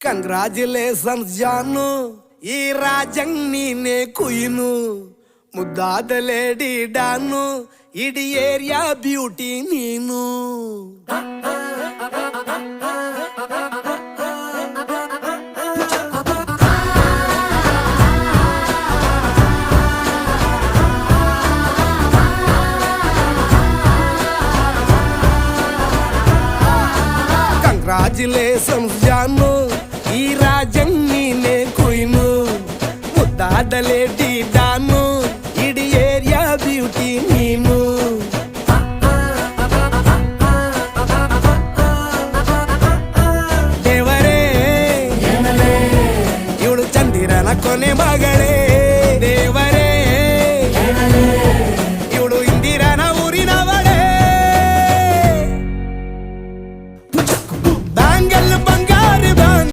Congratulations ಜಾನು, ಈ ರಾಜಂಗ್ ನೀನೆ ಕುಯ್ನು, ಮುದ್ದಾದ ಲೇಡಿ ಡಾನು, ಇಡೀ ಏರಿಯಾ ಬ್ಯೂಟಿ ನೀನು. ಕಂಗ್ರಾಚುಲೇಷನ್ಸ್ ಜಾನು, ಈ ರಾಜಂಗ್ ನೀನೆ ಕುಯ್ನು, ಮುದ್ದಾದ ಲೇಡಿ ಡಾನು, ಇಡೀ ಏರಿಯಾ ಬ್ಯೂಟಿ ನೀನು. ದೇವರೇ ಇವಳು ಚಂದಿರನ ಕೊನೆ ಮಗಳೇ.